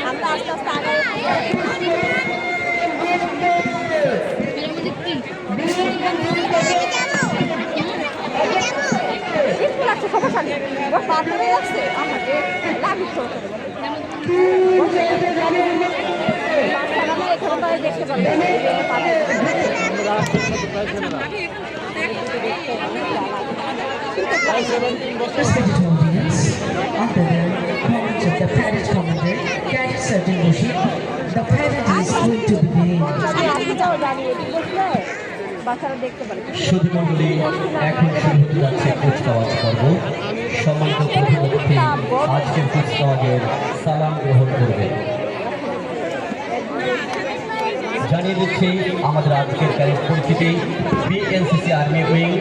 আমরা আস্তে আস্তে আগাই লাগছে সমস্যা নেই পাথরে যাচ্ছে আমাকে লাভিত এখানে দেখতে পাবেন Respected audience, under the command of the parade commander, Cadet Sergeant Mushi, the parade is going to begin. সুধীমণ্ডলী এখন শুরু হতে যাচ্ছে কুচকাওয়াজ পর্ব। সম্মানিত প্রধানমন্ত্রী আজকের কুচকাওয়াজের সালাম গ্রহণ করবেন। জানিয়ে দিচ্ছি আমাদের আজকের ক্যাডেট পরিচিতি BNCC army wing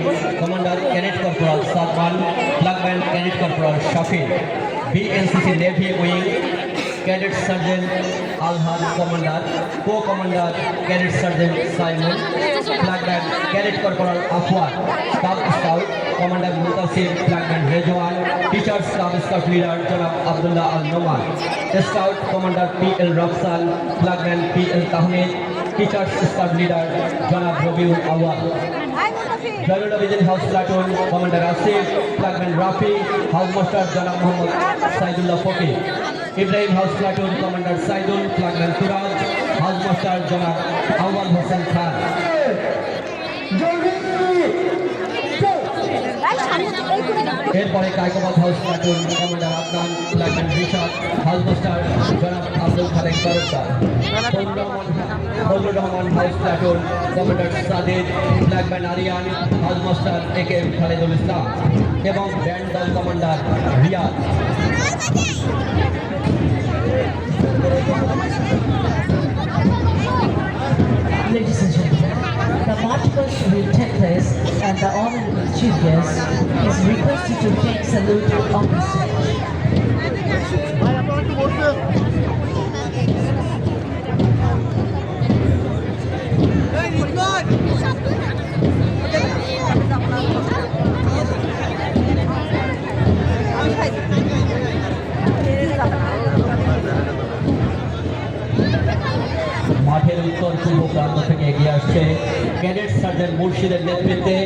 commander cadet corporal Salman, flagman cadet corporal Shafir, BNCC navy wing cadet sergeant Alhad commander, co commander cadet sergeant Saimon, flagman cadet corporal Afwan, cub scout commander Mutasir, flagman Rezwan, teachers cub scout leader Janab Abdullah Al Noman, scout commander PL Rafsan, flagman PL Tahmid, teachers scout leader Janab Rabiul Awal, Zainul Abedin house platoon commander Asif, flagman Rafi, house master Janab Mohammad Saidullah Fakir, Ibrahim house platoon commander Saidul, flagman Turaj, house master Janab Awal Hossain Khan. এরপরে Kaykobad house platoon commander Adnan, flagman Rishad, house master Janab Abdul Khalek Tarafdar, Fazlur Rahman house platoon commander Saded, flagman Ariyan, house master AKM Khaledul Islam এবং band দল commander Riad. Ladies and gentlemen, the march past will take place and the honorable chief guest is requested to take salute on the stage. মাঠের উত্তর পূর্ব প্রান্ত থেকে এগিয়ে আসছে cadet sergeant মুর্শিদের নেতৃত্বে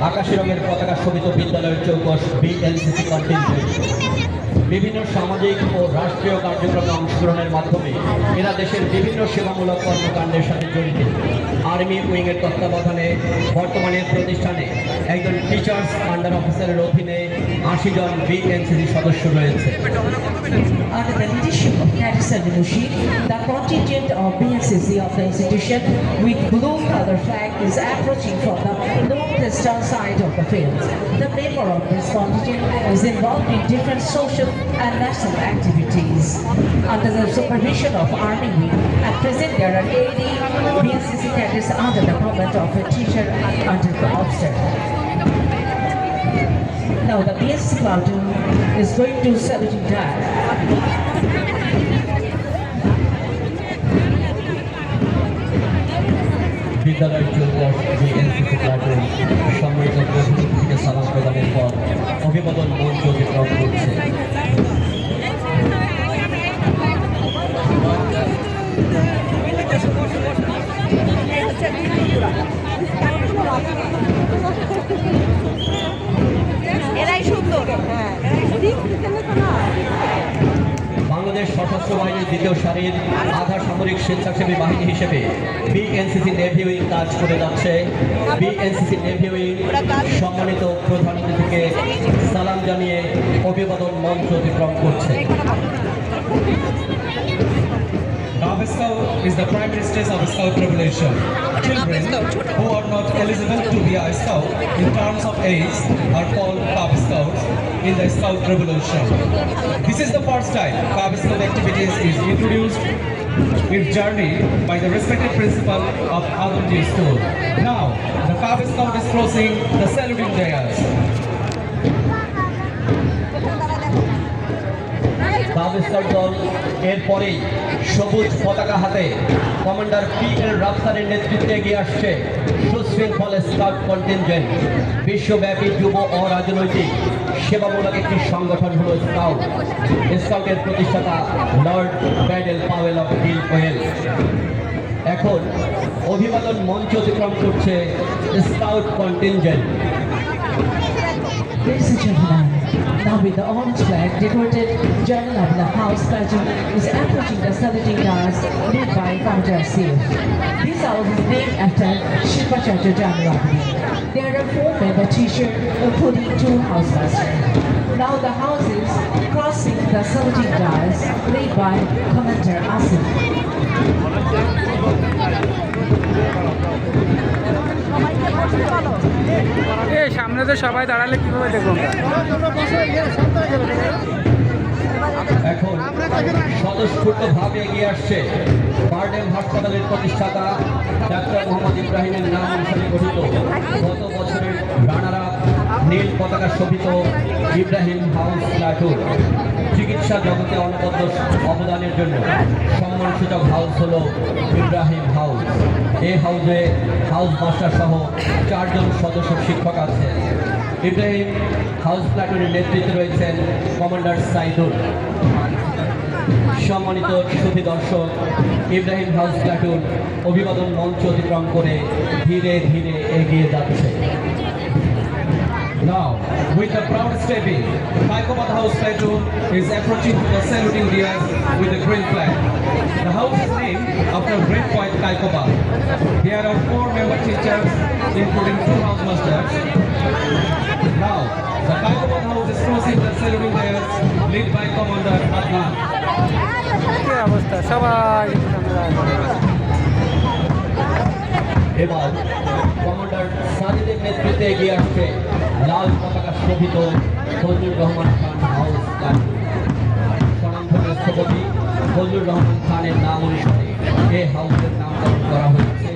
আকাশি রঙের পতাকা শোভিত বিদ্যালয়ের চৌকস বিএনসিসি কন্টিনজেন্ট। বিভিন্ন সামাজিক ও রাষ্ট্রীয় কার্যক্রমে অংশগ্রহণের মাধ্যমে এরা দেশের বিভিন্ন সেবামূলক কর্মকাণ্ডের সাথে জড়িত। আর্মি উইংয়ের তত্ত্বাবধানে বর্তমানে প্রতিষ্ঠানে একজন টিচার্স আন্ডার অফিসারের অধীনে 80 জন বিএনসিসি সদস্য রয়েছে। Under the leadership of Cadet Sergeant Mushi, the contingent of BNCC of the institution with blue color flag is approaching from the northeastern side of the field. The member of this contingent is involved in different social and national activities. Under the supervision of Army Wing, at present there are 80 BNCC cadets under the command of a teacher under the officer. Now the BNCC platoon is going to saluting dive. বিদ্যালয়ের চৌকস BNCC platoon সম্মিলিত প্রতিনিধিকে সালাম প্রদানের পর অভিবাদন মঞ্চ অতিক্রম করছে। এরাই সুন্দর বাংলাদেশ সশস্ত্র বাহিনীর দ্বিতীয় সারির আধা সামরিক স্বেচ্ছাসেবী বাহিনী হিসেবে বিএনসিসি নেভি উইং কাজ করে যাচ্ছে। বিএনসিসি নেভি উইং সম্মানিত প্রধান অতিথিকে সালাম জানিয়ে অভিবাদন মঞ্চ অতিক্রম করছে। Cub Scout is the Prime Minister's of Scout Revolution. Children who are not eligible to be a Scout in terms of age are called Cub Scouts in the Scout Revolution. This is the first time Cub Scout activities is introduced its journey by the respected principal of Adamji School. Now, the Cub Scout is crossing the saluting dais. Cub scout দল এরপরেই সবুজ পতাকা হাতে commander PL রফসানের নেতৃত্বে এগিয়ে আসছে। সুশৃঙ্খল scout contingent বিশ্বব্যাপী যুব অরাজনৈতিক সেবামূলক একটি সংগঠন হল স্কাউট। স্কাউটের প্রতিষ্ঠাতা Lord Baden Powell of Gilwell. এখন অভিবাদন মঞ্চ অতিক্রম করছে scout contingent. Ladies and gentlemen, now with the orange flag, decorated General of the House Pageant is approaching the saluting dais led by Commodore Asif. This house is named after Shilpacharya Janravani. There are 4 member teachers, including 2 housemasters. Now the house is crossing the saluting dais led by Commander Asif. এই সামনে তো সবাই দাঁড়ালে কিভাবে দেখবো এখন স্বতঃস্ফূর্তভাবে এগিয়ে আসছে বারডেম হাসপাতালের প্রতিষ্ঠাতা ডাক্তার মোহাম্মদ ইব্রাহিমের নাম অনুসারে গঠিত গত বছরের রানার আপ নীল পতাকা শোভিত ইব্রাহিম হাউস প্লাটুন। চিকিৎসা জগতে অনবদ্য অবদানের জন্য সম্মানসূচক হাউস হল ইব্রাহিম হাউস। এই হাউসে হাউস মাস্টার সহ 4 জন সদস্য শিক্ষক আছে। ইব্রাহিম হাউস প্লাটুনের নেতৃত্বে রয়েছেন কমান্ডার সাইদুল। সম্মানিত সুধী দর্শক, ইব্রাহিম হাউস প্লাটুন অভিবাদন মঞ্চ অতিক্রম করে ধীরে ধীরে এগিয়ে যাচ্ছে। Now, with the proud stepping, Kaikobad House Platoon is approaching the saluting dais with the green flag. The house is named after Great Poet Kaikobad. There are 4 member teachers, including 2 housemasters. Now, the Kaikobad House is crossing the saluting dais led by Commander Adnan. কি অবস্থা সবাই সামনে দাঁড়ালে। এবার commander সাজিদের নেতৃত্বে এগিয়ে আসছে লাল পতাকা শোভিত ফজলুর রহমান খান হাউস প্লাটুন। স্বনামধন্য স্থপতি ফজলুর রহমান খানের নাম অনুসারে এই হাউসের নামকরণ করা হয়েছে